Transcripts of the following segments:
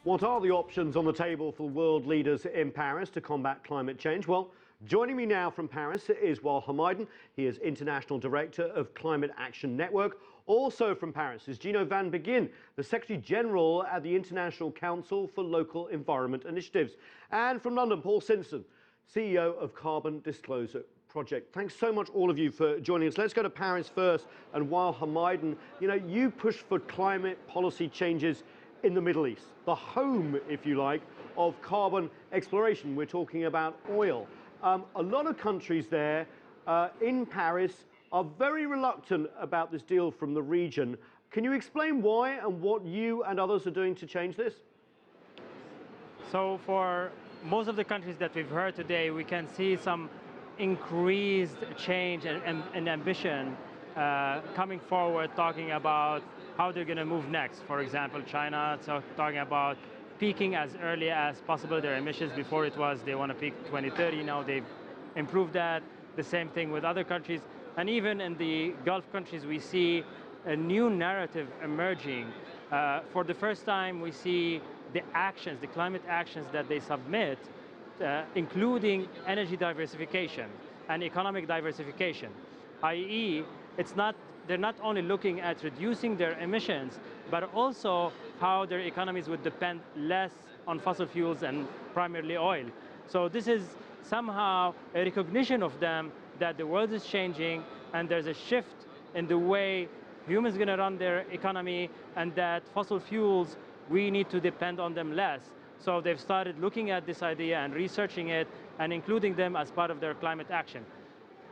What are the options on the table for world leaders in Paris to combat climate change? Well, joining me now from Paris is Wael Hmaidan. He is International Director of Climate Action Network. Also from Paris is Gino Van Begin, the Secretary General at the International Council for Local Environment Initiatives. And from London, Paul Simpson, CEO of Carbon Disclosure Project. Thanks so much, all of you, for joining us. Let's go to Paris first. And Wael Hmaidan, you push for climate policy changes in the Middle East, the home, if you like, of carbon exploration. We're talking about oil. A lot of countries there in Paris are very reluctant about this deal from the region. Can you explain why and what you and others are doing to change this? So for most of the countries that we've heard today, we can see some increased change and ambition coming forward, talking about how they're going to move next. For example, China talking about peaking as early as possible their emissions. Before it was they want to peak 2030. Now they've improved that. The same thing with other countries. And even in the Gulf countries, we see a new narrative emerging. For the first time, we see the actions, the climate actions that they submit, including energy diversification and economic diversification, i.e., they're not only looking at reducing their emissions, but also how their economies would depend less on fossil fuels and primarily oil. So this is somehow a recognition of them that the world is changing and there's a shift in the way humans are going to run their economy, and that fossil fuels, we need to depend on them less. So they've started looking at this idea and researching it and including them as part of their climate action.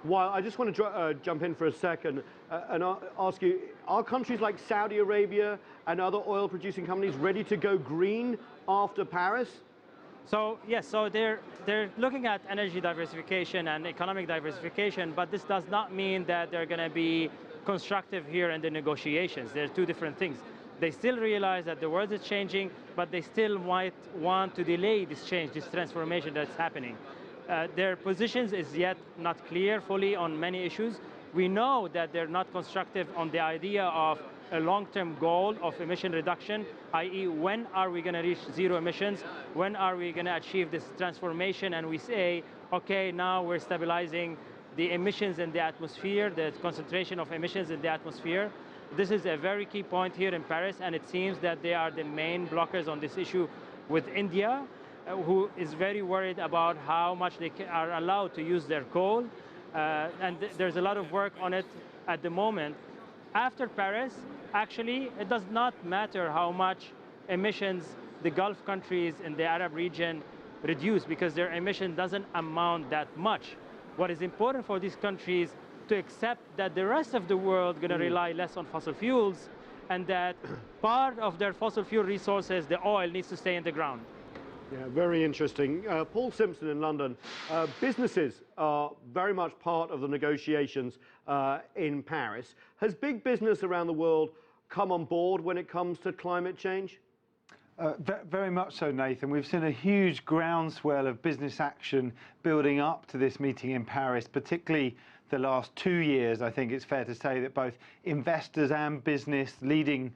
Well, I just want to jump in for a second and ask you, are countries like Saudi Arabia and other oil-producing companies ready to go green after Paris? So yes, so they're looking at energy diversification and economic diversification, but this does not mean that they're going to be constructive here in the negotiations. They're two different things. They still realize that the world is changing, but they still might want to delay this change, this transformation that's happening. Their positions is yet not clear fully on many issues. We know that they're not constructive on the idea of a long-term goal of emission reduction, i.e. when are we going to reach zero emissions? When are we going to achieve this transformation? And we say, okay, now we're stabilizing the emissions in the atmosphere, the concentration of emissions in the atmosphere. This is a very key point here in Paris, and it seems that they are the main blockers on this issue with India, who is very worried about how much they are allowed to use their coal. And there's a lot of work on it at the moment. After Paris, actually, it does not matter how much emissions the Gulf countries in the Arab region reduce, because their emission doesn't amount that much. What is important for these countries to accept that the rest of the world is going to rely less on fossil fuels, and that part of their fossil fuel resources, the oil, needs to stay in the ground. Yeah, very interesting. Paul Simpson in London. Businesses are very much part of the negotiations in Paris. Has big business around the world come on board when it comes to climate change? Very much so, Nathan. We've seen a huge groundswell of business action building up to this meeting in Paris, particularly the last 2 years. I think it's fair to say that both investors and leading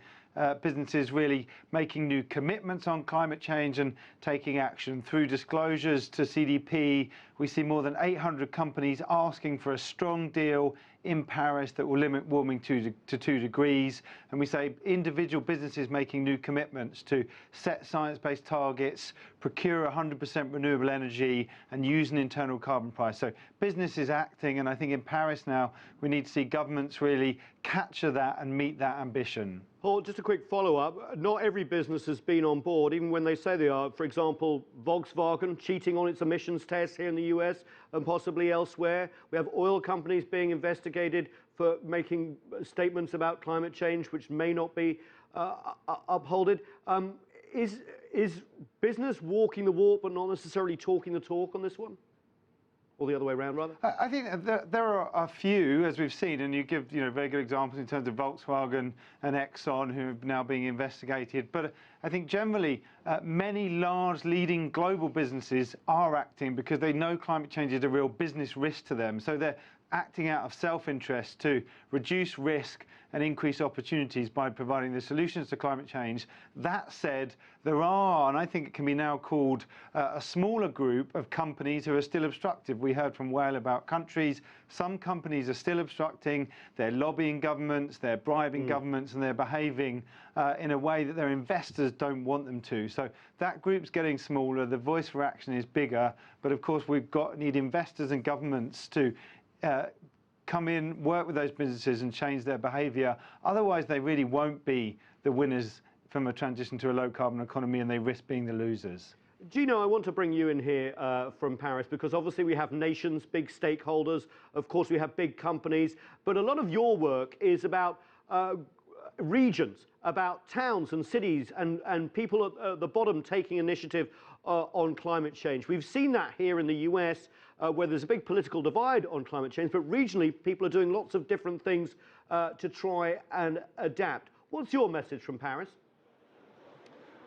businesses really making new commitments on climate change and taking action through disclosures to CDP. We see more than 800 companies asking for a strong deal in Paris that will limit warming to 2 degrees. And we say individual businesses making new commitments to set science-based targets, procure 100% renewable energy, and use an internal carbon price. So business is acting, and I think in Paris now we need to see governments really capture that and meet that ambition. Paul, just a quick follow-up. Not every business has been on board, even when they say they are. For example, Volkswagen cheating on its emissions tests here in the US and possibly elsewhere. We have oil companies being investigated for making statements about climate change which may not be upheld. Is business walking the walk but not necessarily talking the talk on this one? Or the other way around, rather? I think there are a few, as we've seen, and you give very good examples in terms of Volkswagen and Exxon, who are now being investigated. But I think generally, many large leading global businesses are acting because they know climate change is a real business risk to them. So they're acting out of self-interest to reduce risk and increase opportunities by providing the solutions to climate change. That said, there are, and I think it can be now called, a smaller group of companies who are still obstructive. We heard from Wael about countries. Some companies are still obstructing. They're lobbying governments, they're bribing governments, and they're behaving in a way that their investors don't want them to. So that group's getting smaller. The voice for action is bigger. But of course, need investors and governments to come in, work with those businesses and change their behaviour. Otherwise, they really won't be the winners from a transition to a low-carbon economy, and they risk being the losers. Gino, I want to bring you in here from Paris, because obviously we have nations, big stakeholders. Of course, we have big companies. But a lot of your work is about regions, about towns and cities, and people at the bottom taking initiative on climate change. We've seen that here in the US, where there's a big political divide on climate change, but regionally people are doing lots of different things to try and adapt. What's your message from Paris?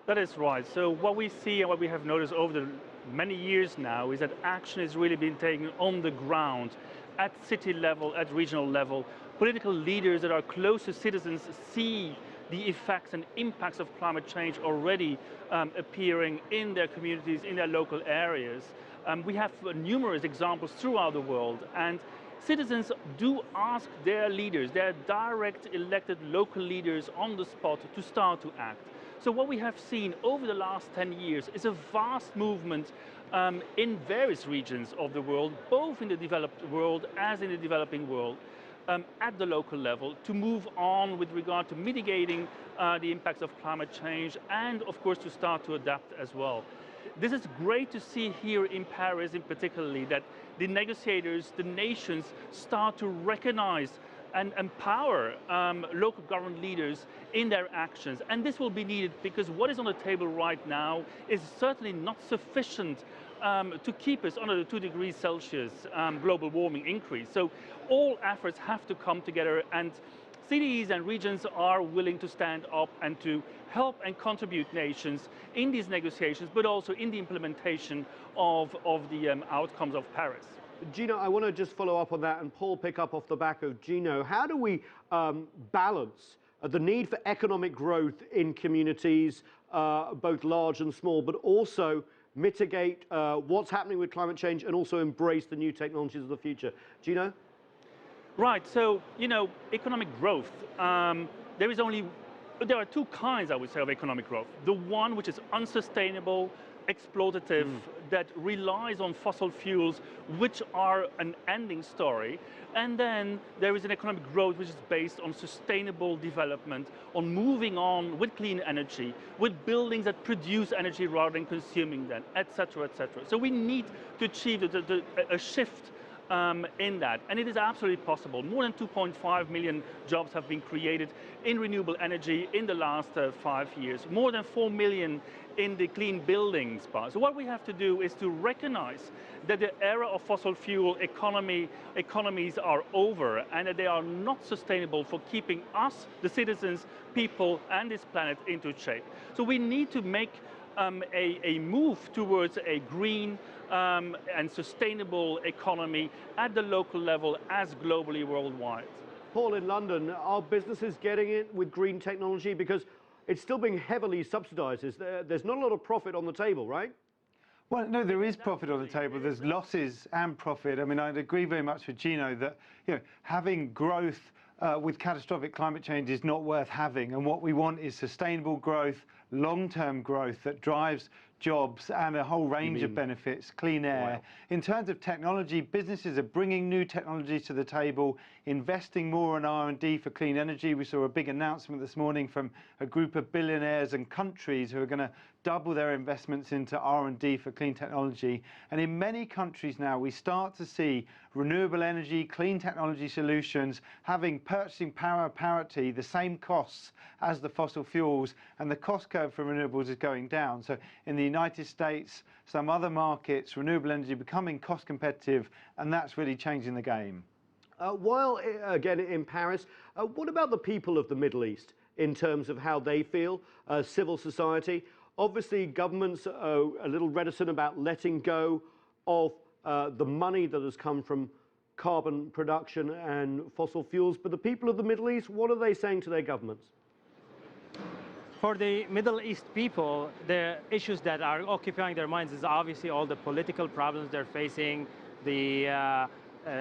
That is right. So what we see and what we have noticed over the many years now is that action is really being taken on the ground, at city level, at regional level. Political leaders that are close to citizens see the effects and impacts of climate change already appearing in their communities, in their local areas. We have numerous examples throughout the world, and citizens do ask their leaders, their direct elected local leaders on the spot, to start to act. So what we have seen over the last 10 years is a vast movement in various regions of the world, both in the developed world as in the developing world, at the local level, to move on with regard to mitigating the impacts of climate change, and of course to start to adapt as well. This is great to see here in Paris in particularly, that the negotiators, the nations, start to recognize and empower local government leaders in their actions. And this will be needed, because what is on the table right now is certainly not sufficient to keep us under the 2 degrees Celsius global warming increase. So all efforts have to come together, and cities and regions are willing to stand up and to help and contribute nations in these negotiations, but also in the implementation of the outcomes of Paris. Gino, I want to just follow up on that, and Paul, pick up off the back of Gino. How do we balance the need for economic growth in communities, both large and small, but also mitigate what's happening with climate change and also embrace the new technologies of the future? Gino? Right, so, economic growth, there are two kinds, I would say, of economic growth. The one which is unsustainable, exploitative, that relies on fossil fuels, which are an ending story. And then there is an economic growth which is based on sustainable development, on moving on with clean energy, with buildings that produce energy rather than consuming them, etc., etc. So we need to achieve a shift in that, and it is absolutely possible. More than 2.5 million jobs have been created in renewable energy in the last 5 years, more than 4 million in the clean buildings part. So what we have to do is to recognize that the era of fossil fuel economies are over, and that they are not sustainable for keeping us, the citizens, people, and this planet into shape. So we need to make a move towards a green and sustainable economy at the local level as globally worldwide. Paul, in London, are businesses getting it with green technology? Because it's still being heavily subsidized. There's not a lot of profit on the table, right? Well, no, there is profit on the table. There's losses and profit. I mean, I'd agree very much with Gino that having growth with catastrophic climate change is not worth having. And what we want is sustainable growth, long-term growth that drives jobs and a whole range of benefits, clean air. Wow. In terms of technology, businesses are bringing new technologies to the table, investing more in R&D for clean energy. We saw a big announcement this morning from a group of billionaires and countries who are going to double their investments into R&D for clean technology. And in many countries now, we start to see renewable energy, clean technology solutions having purchasing power parity, the same costs as the fossil fuels, and the cost curve for renewables is going down. So in the United States, some other markets, renewable energy becoming cost competitive, and that's really changing the game. While, again, in Paris, what about the people of the Middle East in terms of how they feel, civil society? Obviously, governments are a little reticent about letting go of the money that has come from carbon production and fossil fuels. But the people of the Middle East, what are they saying to their governments? For the Middle East people, the issues that are occupying their minds is obviously all the political problems they're facing, the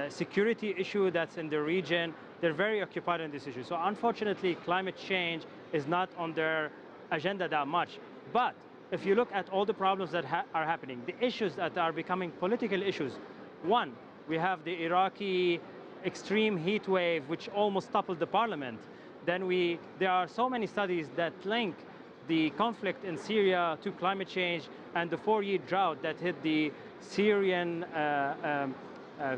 security issue that's in the region. They're very occupied in this issue. So unfortunately, climate change is not on their agenda that much. But if you look at all the problems that are happening, the issues that are becoming political issues, one, we have the Iraqi extreme heat wave, which almost toppled the parliament. Then there are so many studies that link the conflict in Syria to climate change, and the 4-year drought that hit the Syrian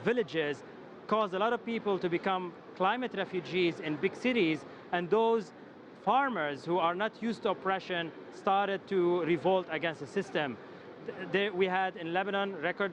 villages caused a lot of people to become climate refugees in big cities, and those farmers who are not used to oppression started to revolt against the system. We had in Lebanon record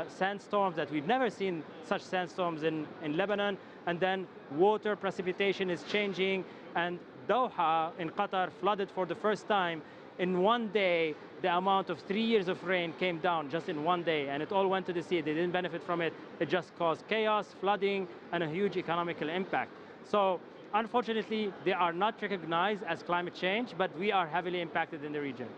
sandstorms that we've never seen such sandstorms in Lebanon, and then water precipitation is changing, and Doha in Qatar flooded for the first time. In one day, the amount of 3 years of rain came down just in one day, and it all went to the sea. They didn't benefit from it. It just caused chaos, flooding, and a huge economical impact. So unfortunately, they are not recognized as climate change, but we are heavily impacted in the region.